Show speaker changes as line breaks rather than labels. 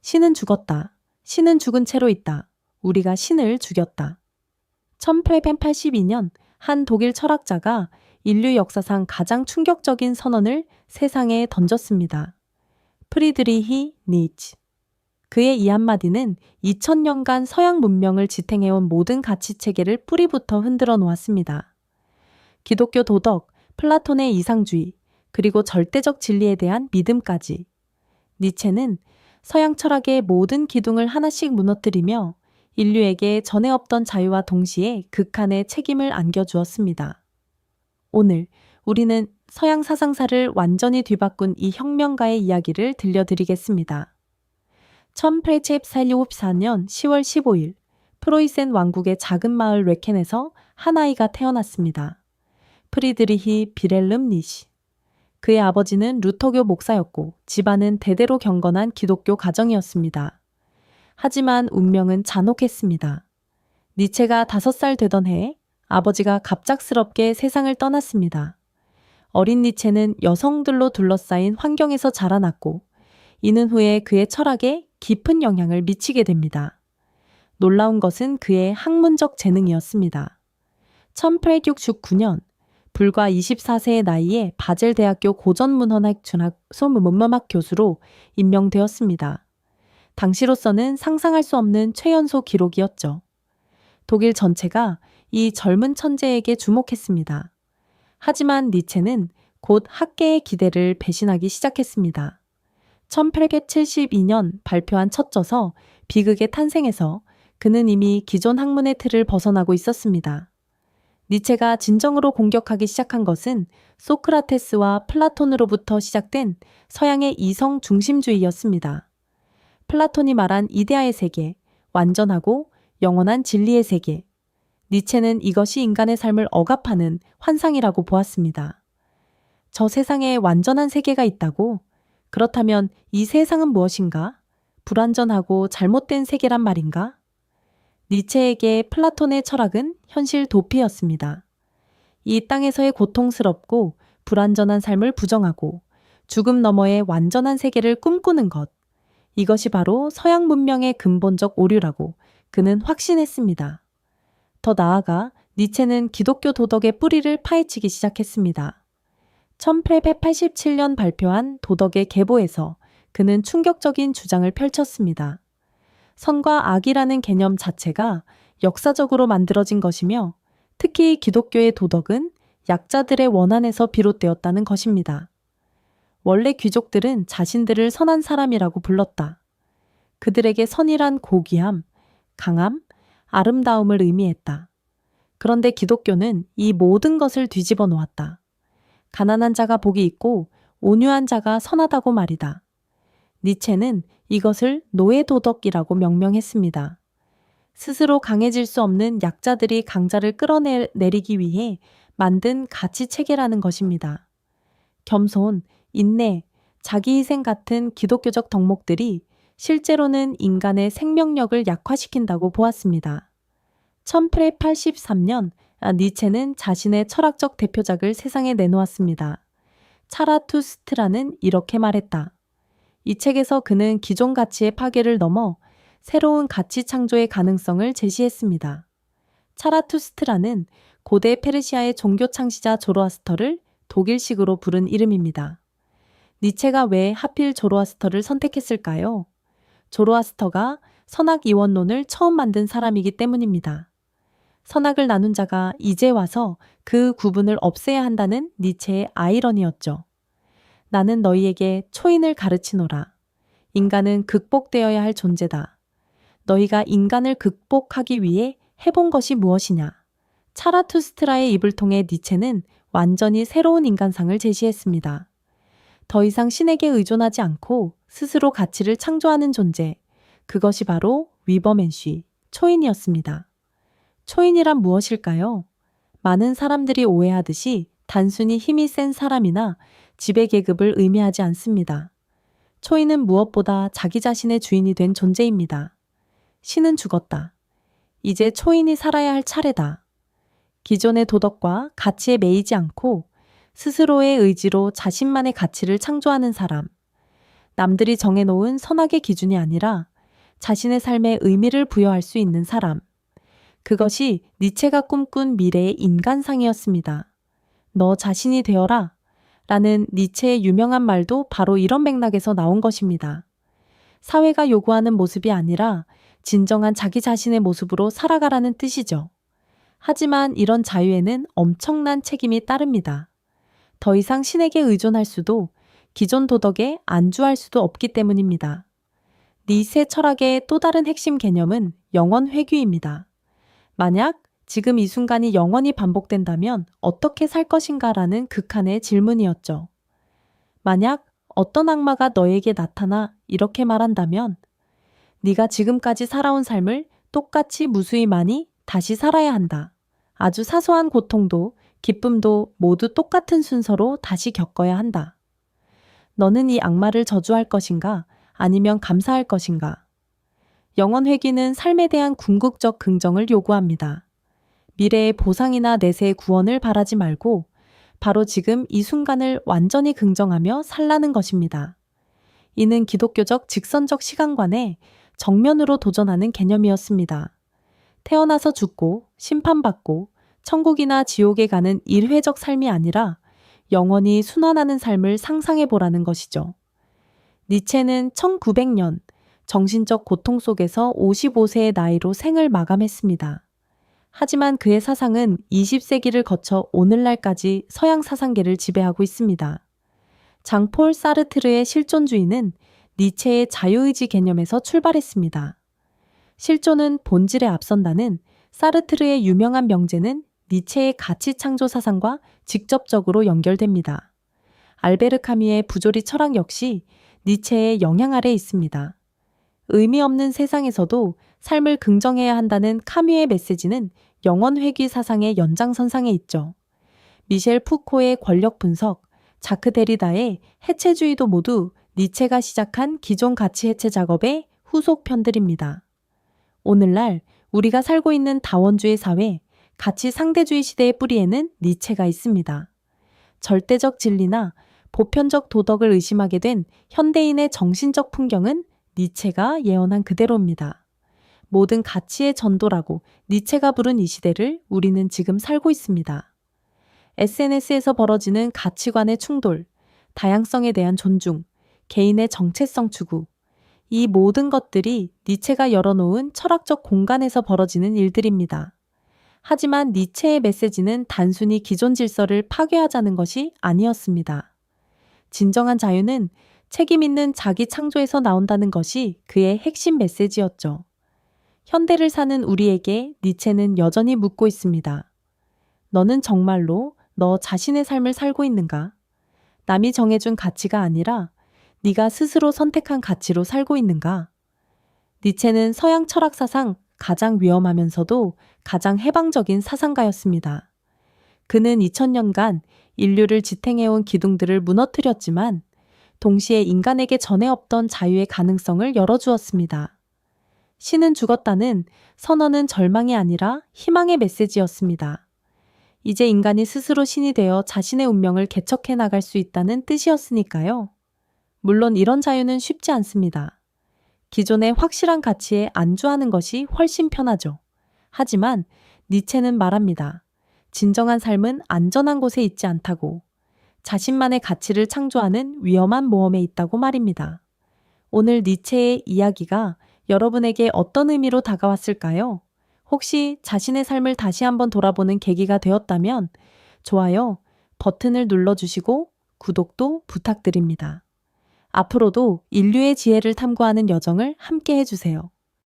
신은 죽었다. 신은 죽은 채로 있다. 우리가 신을 죽였다. 1882년 한 독일 철학자가 인류 역사상 가장 충격적인 선언을 세상에 던졌습니다. 프리드리히 니츠. 그의 이 한마디는 2000년간 서양 문명을 지탱해온 모든 가치체계를 뿌리부터 흔들어 놓았습니다. 기독교 도덕, 플라톤의 이상주의, 그리고 절대적 진리에 대한 믿음까지. 니체는 서양 철학의 모든 기둥을 하나씩 무너뜨리며 인류에게 전에 없던 자유와 동시에 극한의 책임을 안겨주었습니다. 오늘 우리는 서양 사상사를 완전히 뒤바꾼 이 혁명가의 이야기를 들려드리겠습니다. 1884년 10월 15일 프로이센 왕국의 작은 마을 레켄에서 한 아이가 태어났습니다. 프리드리히 비렐름 니시. 그의 아버지는 루터교 목사였고 집안은 대대로 경건한 기독교 가정이었습니다. 하지만 운명은 잔혹했습니다. 니체가 5살 되던 해에 아버지가 갑작스럽게 세상을 떠났습니다. 어린 니체는 여성들로 둘러싸인 환경에서 자라났고 이는 후에 그의 철학에 깊은 영향을 미치게 됩니다. 놀라운 것은 그의 학문적 재능이었습니다. 1869년 불과 24세의 나이에 바젤 대학교 고전문헌학 소문문학 교수로 임명되었습니다. 당시로서는 상상할 수 없는 최연소 기록이었죠. 독일 전체가 이 젊은 천재에게 주목했습니다. 하지만 니체는 곧 학계의 기대를 배신하기 시작했습니다. 1872년 발표한 첫 저서 비극의 탄생에서 그는 이미 기존 학문의 틀을 벗어나고 있었습니다. 니체가 진정으로 공격하기 시작한 것은 소크라테스와 플라톤으로부터 시작된 서양의 이성 중심주의였습니다. 플라톤이 말한 이데아의 세계, 완전하고 영원한 진리의 세계. 니체는 이것이 인간의 삶을 억압하는 환상이라고 보았습니다. 저 세상에 완전한 세계가 있다고? 그렇다면 이 세상은 무엇인가? 불완전하고 잘못된 세계란 말인가? 니체에게 플라톤의 철학은 현실 도피였습니다. 이 땅에서의 고통스럽고 불완전한 삶을 부정하고 죽음 너머의 완전한 세계를 꿈꾸는 것. 이것이 바로 서양 문명의 근본적 오류라고 그는 확신했습니다. 더 나아가 니체는 기독교 도덕의 뿌리를 파헤치기 시작했습니다. 1887년 발표한 도덕의 계보에서 그는 충격적인 주장을 펼쳤습니다. 선과 악이라는 개념 자체가 역사적으로 만들어진 것이며 특히 기독교의 도덕은 약자들의 원한에서 비롯되었다는 것입니다. 원래 귀족들은 자신들을 선한 사람이라고 불렀다. 그들에게 선이란 고귀함, 강함, 아름다움을 의미했다. 그런데 기독교는 이 모든 것을 뒤집어 놓았다. 가난한 자가 복이 있고 온유한 자가 선하다고 말이다. 니체는 이것을 노예도덕이라고 명명했습니다. 스스로 강해질 수 없는 약자들이 강자를 끌어내리기 위해 만든 가치체계라는 것입니다. 겸손, 인내, 자기희생 같은 기독교적 덕목들이 실제로는 인간의 생명력을 약화시킨다고 보았습니다. 1883년 니체는 자신의 철학적 대표작을 세상에 내놓았습니다. 차라투스트라는 이렇게 말했다. 이 책에서 그는 기존 가치의 파괴를 넘어 새로운 가치 창조의 가능성을 제시했습니다. 차라투스트라는 고대 페르시아의 종교 창시자 조로아스터를 독일식으로 부른 이름입니다. 니체가 왜 하필 조로아스터를 선택했을까요? 조로아스터가 선악 이원론을 처음 만든 사람이기 때문입니다. 선악을 나눈 자가 이제 와서 그 구분을 없애야 한다는 니체의 아이러니였죠. 나는 너희에게 초인을 가르치노라. 인간은 극복되어야 할 존재다. 너희가 인간을 극복하기 위해 해본 것이 무엇이냐? 차라투스트라의 입을 통해 니체는 완전히 새로운 인간상을 제시했습니다. 더 이상 신에게 의존하지 않고 스스로 가치를 창조하는 존재. 그것이 바로 위버맨쉬, 초인이었습니다. 초인이란 무엇일까요? 많은 사람들이 오해하듯이 단순히 힘이 센 사람이나 지배계급을 의미하지 않습니다. 초인은 무엇보다 자기 자신의 주인이 된 존재입니다. 신은 죽었다. 이제 초인이 살아야 할 차례다. 기존의 도덕과 가치에 매이지 않고 스스로의 의지로 자신만의 가치를 창조하는 사람. 남들이 정해놓은 선악의 기준이 아니라 자신의 삶에 의미를 부여할 수 있는 사람. 그것이 니체가 꿈꾼 미래의 인간상이었습니다. 너 자신이 되어라 라는 니체의 유명한 말도 바로 이런 맥락에서 나온 것입니다. 사회가 요구하는 모습이 아니라 진정한 자기 자신의 모습으로 살아가라는 뜻이죠. 하지만 이런 자유에는 엄청난 책임이 따릅니다. 더 이상 신에게 의존할 수도 기존 도덕에 안주할 수도 없기 때문입니다. 니세 철학의 또 다른 핵심 개념은 영원 회귀입니다. 만약 지금 이 순간이 영원히 반복된다면 어떻게 살 것인가라는 극한의 질문이었죠. 만약 어떤 악마가 너에게 나타나 이렇게 말한다면 네가 지금까지 살아온 삶을 똑같이 무수히 많이 다시 살아야 한다. 아주 사소한 고통도 기쁨도 모두 똑같은 순서로 다시 겪어야 한다. 너는 이 악마를 저주할 것인가? 아니면 감사할 것인가? 영원 회귀는 삶에 대한 궁극적 긍정을 요구합니다. 미래의 보상이나 내세의 구원을 바라지 말고 바로 지금 이 순간을 완전히 긍정하며 살라는 것입니다. 이는 기독교적 직선적 시간관에 정면으로 도전하는 개념이었습니다. 태어나서 죽고 심판받고 천국이나 지옥에 가는 일회적 삶이 아니라 영원히 순환하는 삶을 상상해 보라는 것이죠. 니체는 1900년 정신적 고통 속에서 55세의 나이로 생을 마감했습니다. 하지만 그의 사상은 20세기를 거쳐 오늘날까지 서양 사상계를 지배하고 있습니다. 장폴 사르트르의 실존주의는 니체의 자유의지 개념에서 출발했습니다. 실존은 본질에 앞선다는 사르트르의 유명한 명제는 니체의 가치 창조 사상과 직접적으로 연결됩니다. 알베르 카뮈의 부조리 철학 역시 니체의 영향 아래 있습니다. 의미 없는 세상에서도 삶을 긍정해야 한다는 카뮈의 메시지는 영원 회귀 사상의 연장선상에 있죠. 미셸 푸코의 권력 분석, 자크 데리다의 해체주의도 모두 니체가 시작한 기존 가치 해체 작업의 후속편들입니다. 오늘날 우리가 살고 있는 다원주의 사회, 가치 상대주의 시대의 뿌리에는 니체가 있습니다. 절대적 진리나 보편적 도덕을 의심하게 된 현대인의 정신적 풍경은 니체가 예언한 그대로입니다. 모든 가치의 전도라고 니체가 부른 이 시대를 우리는 지금 살고 있습니다. SNS에서 벌어지는 가치관의 충돌, 다양성에 대한 존중, 개인의 정체성 추구, 이 모든 것들이 니체가 열어놓은 철학적 공간에서 벌어지는 일들입니다. 하지만 니체의 메시지는 단순히 기존 질서를 파괴하자는 것이 아니었습니다. 진정한 자유는 책임 있는 자기 창조에서 나온다는 것이 그의 핵심 메시지였죠. 현대를 사는 우리에게 니체는 여전히 묻고 있습니다. 너는 정말로 너 자신의 삶을 살고 있는가? 남이 정해준 가치가 아니라 네가 스스로 선택한 가치로 살고 있는가? 니체는 서양 철학사상 가장 위험하면서도 가장 해방적인 사상가였습니다. 그는 2000년간 인류를 지탱해온 기둥들을 무너뜨렸지만 동시에 인간에게 전에 없던 자유의 가능성을 열어주었습니다. 신은 죽었다는 선언은 절망이 아니라 희망의 메시지였습니다. 이제 인간이 스스로 신이 되어 자신의 운명을 개척해 나갈 수 있다는 뜻이었으니까요. 물론 이런 자유는 쉽지 않습니다. 기존의 확실한 가치에 안주하는 것이 훨씬 편하죠. 하지만 니체는 말합니다. 진정한 삶은 안전한 곳에 있지 않다고, 자신만의 가치를 창조하는 위험한 모험에 있다고 말입니다. 오늘 니체의 이야기가 여러분에게 어떤 의미로 다가왔을까요? 혹시 자신의 삶을 다시 한번 돌아보는 계기가 되었다면 좋아요 버튼을 눌러주시고 구독도 부탁드립니다. 앞으로도 인류의 지혜를 탐구하는 여정을 함께 해주세요.